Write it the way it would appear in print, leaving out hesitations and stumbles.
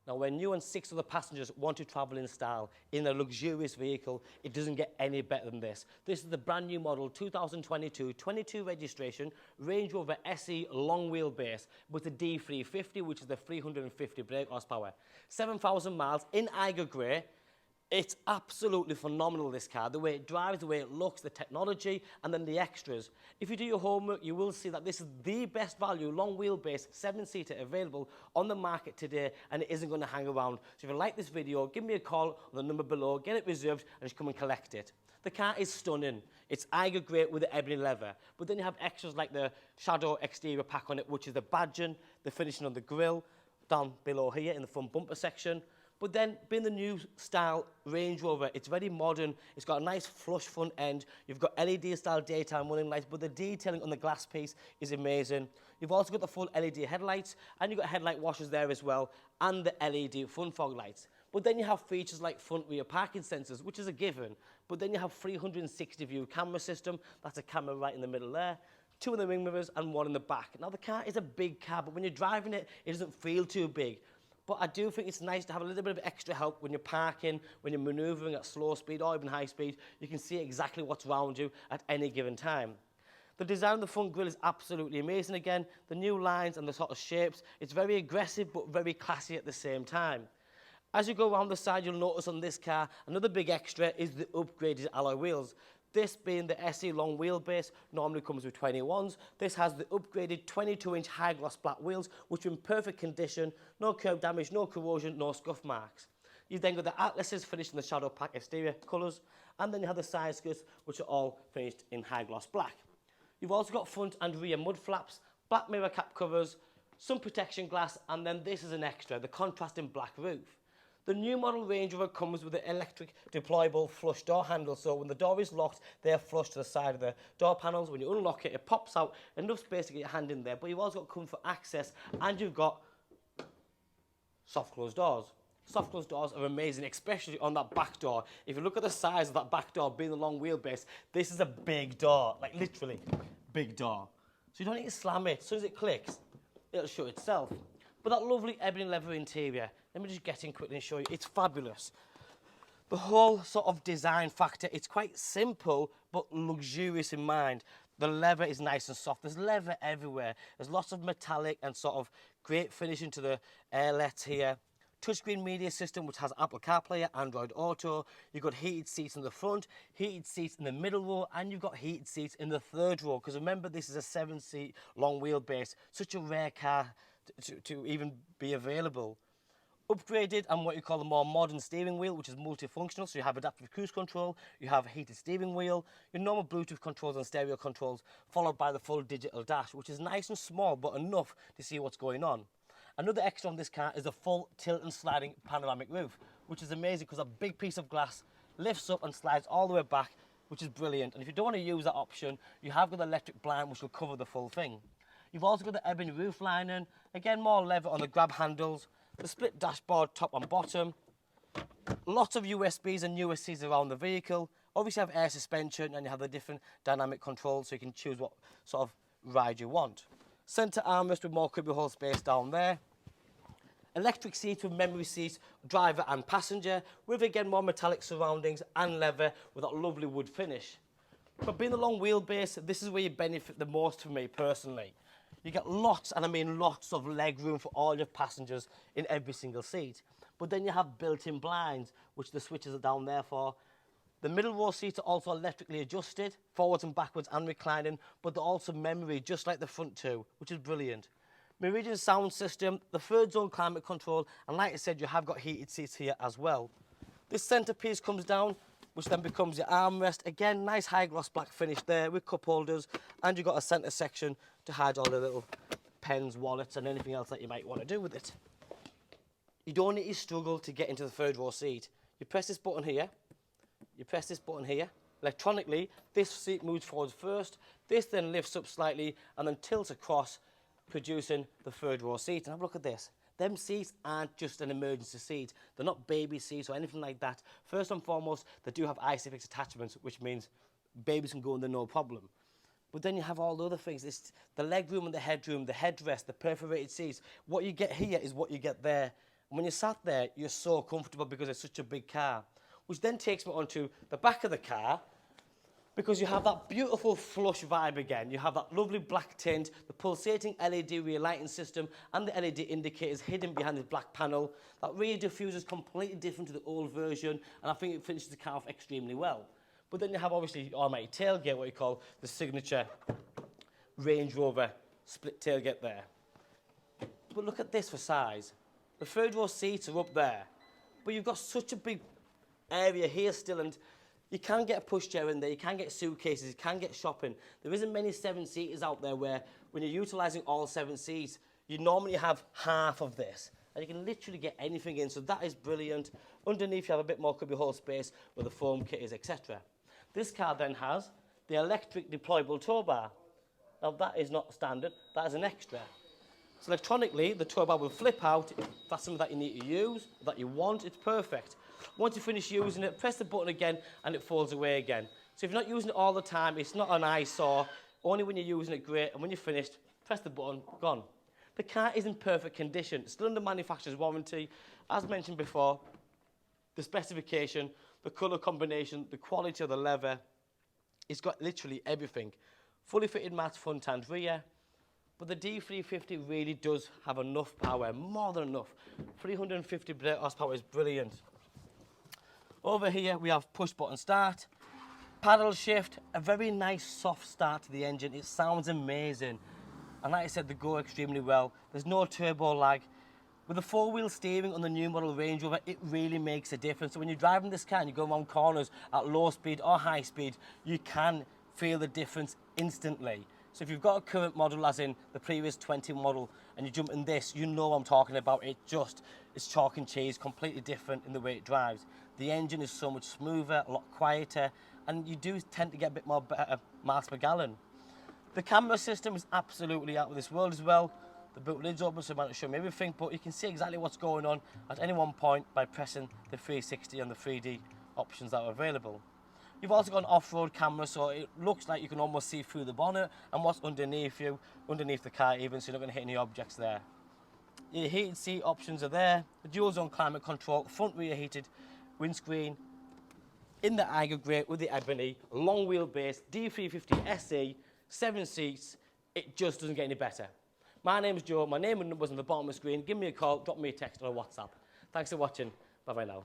Now, when you and 6 other passengers want to travel in style in a luxurious vehicle, it doesn't get any better than this. This is the brand new model 2022, 22 registration, Range Rover SE long wheelbase with the D350, which is the 350 brake horsepower. 7,000 miles in Eiger Grey. It's absolutely phenomenal, this car, the way it drives, the way it looks, the technology, and then the extras. If you do your homework, you will see that this is the best value long wheelbase 7-seater available on the market today, and it isn't going to hang around. So if you like this video, give me a call on the number below, get it reserved, and just come and collect it. The car is stunning. It's Eiger Grey with the ebony leather. But then you have extras like the shadow exterior pack on it, which is the badging, the finishing on the grille, down below here in the front bumper section. But then, being the new style Range Rover, it's very modern. It's got a nice flush front end. You've got LED-style daytime running lights, but the detailing on the glass piece is amazing. You've also got the full LED headlights, and you've got headlight washers there as well, and the LED front fog lights. But then you have features like front-rear parking sensors, which is a given. But then you have 360-view camera system. That's a camera right in the middle there. 2 in the wing mirrors and 1 in the back. Now, the car is a big car, but when you're driving it, it doesn't feel too big. But I do think it's nice to have a little bit of extra help when you're parking, when you're manoeuvring at slow speed or even high speed. You can see exactly what's around you at any given time. The design of the front grille is absolutely amazing again. The new lines and the sort of shapes, it's very aggressive but very classy at the same time. As you go around the side, you'll notice on this car, another big extra is the upgraded alloy wheels. This being the SE long wheelbase, normally comes with 21s. This has the upgraded 22-inch high gloss black wheels, which are in perfect condition, no curb damage, no corrosion, no scuff marks. You've then got the atlases finished in the shadow pack exterior colours, and then you have the side skirts, which are all finished in high gloss black. You've also got front and rear mud flaps, black mirror cap covers, sun protection glass, and then this is an extra, the contrasting black roof. The new model Range Rover comes with the electric deployable flush door handle, so when the door is locked, they're flush to the side of the door panels. When you unlock it, it pops out, enough space to get your hand in there, but you've also got comfort access, and you've got soft closed doors. Soft closed doors are amazing, especially on that back door. If you look at the size of that back door, being the long wheelbase, this is a big door, like literally big door. So you don't need to slam it. As soon as it clicks, it'll shut itself. But that lovely ebony leather interior, let me just get in quickly and show you. It's fabulous. The whole sort of design factor, it's quite simple, but luxurious in mind. The leather is nice and soft. There's leather everywhere. There's lots of metallic and sort of great finishing to the airlets here. Touchscreen media system, which has Apple CarPlay, Android Auto. You've got heated seats in the front, heated seats in the middle row, and you've got heated seats in the third row. Because remember, this is a 7-seat long wheelbase. Such a rare car to even be available. Upgraded and what you call the more modern steering wheel, which is multifunctional. So you have adaptive cruise control, you have a heated steering wheel, your normal Bluetooth controls and stereo controls, followed by the full digital dash, which is nice and small, but enough to see what's going on. Another extra on this car is a full tilt and sliding panoramic roof, which is amazing because a big piece of glass lifts up and slides all the way back, which is brilliant. And if you don't want to use that option, you have got the electric blind, which will cover the full thing. You've also got the ebony roof lining, again more leather on the grab handles, the split dashboard top and bottom, lots of USBs and USCs around the vehicle. Obviously you have air suspension and you have the different dynamic controls so you can choose what sort of ride you want. Centre armrest with more cubbyhole space down there. Electric seats with memory seats, driver and passenger, with again more metallic surroundings and leather with that lovely wood finish. But being a long wheelbase, this is where you benefit the most for me personally. You get lots, and I mean lots, of leg room for all your passengers in every single seat. But then you have built-in blinds, which the switches are down there for. The middle row seats are also electrically adjusted, forwards and backwards and reclining, but they're also memory, just like the front two, which is brilliant. Meridian sound system, the third zone climate control, and like I said, you have got heated seats here as well. This centrepiece comes down, which then becomes your armrest. Again, nice high gloss black finish there with cup holders, and you've got a centre section to hide all the little pens, wallets, and anything else that you might want to do with it. You don't need to struggle to get into the third row seat. You press this button here, you press this button here. Electronically, this seat moves forward first, this then lifts up slightly, and then tilts across, producing the third row seat. And have a look at this. Them seats aren't just an emergency seat. They're not baby seats or anything like that. First and foremost, they do have ISOFIX attachments, which means babies can go in there no problem. But then you have all the other things. It's the leg room and the headroom, the headrest, the perforated seats. What you get here is what you get there. And when you're sat there, you're so comfortable because it's such a big car. Which then takes me onto the back of the car, because you have that beautiful flush vibe again. You have that lovely black tint, the pulsating LED rear lighting system, and the LED indicators hidden behind this black panel. That rear diffuser is completely different to the old version, and I think it finishes the car off extremely well. But then you have obviously your almighty tailgate, what you call the signature Range Rover split tailgate there. But look at this for size. The third row seats are up there, but you've got such a big area here still, and you can get a pushchair in there, you can get suitcases, you can get shopping. There isn't many 7-seaters out there where when you're utilising all 7 seats, you normally have half of this. And you can literally get anything in, so that is brilliant. Underneath you have a bit more cubbyhole space where the foam kit is, etc. This car then has the electric deployable tow bar. Now that is not standard, that is an extra. So electronically, the tow bar will flip out. If that's something that you need to use, that you want, it's perfect. Once you finish using it, press the button again and it falls away again. So if you're not using it all the time, it's not an eyesore. Only when you're using it, great. And when you're finished, press the button, gone. The car is in perfect condition. It's still under manufacturer's warranty. As mentioned before, the specification, the colour combination, the quality of the leather, it's got literally everything. Fully fitted mats front and rear. But the D350 really does have enough power, more than enough. 350 brake horsepower is brilliant. Over here we have push button start, paddle shift, a very nice soft start to the engine. It sounds amazing. And like I said, they go extremely well. There's no turbo lag. With the 4-wheel steering on the new model Range Rover, it really makes a difference. So when you're driving this car and you go around corners at low speed or high speed, you can feel the difference instantly. So if you've got a current model, as in the previous 20 model, and you jump in this, you know what I'm talking about. It's chalk and cheese, completely different in the way it drives. The engine is so much smoother, a lot quieter, and you do tend to get a bit more better miles per gallon. The camera system is absolutely out of this world as well. The boot lid's open, so it might not show me everything, but you can see exactly what's going on at any one point by pressing the 360 and the 3D options that are available. You've also got an off-road camera, so it looks like you can almost see through the bonnet and what's underneath you, underneath the car even, so you're not going to hit any objects there. Your heated seat options are there, the dual zone climate control, front rear heated windscreen, in the Eiger Grey with the Ebony, long wheelbase, D350 SE, 7 seats. It just doesn't get any better. My name is Joe, my name and number's on the bottom of the screen. Give me a call, drop me a text or a WhatsApp. Thanks for watching, bye bye now.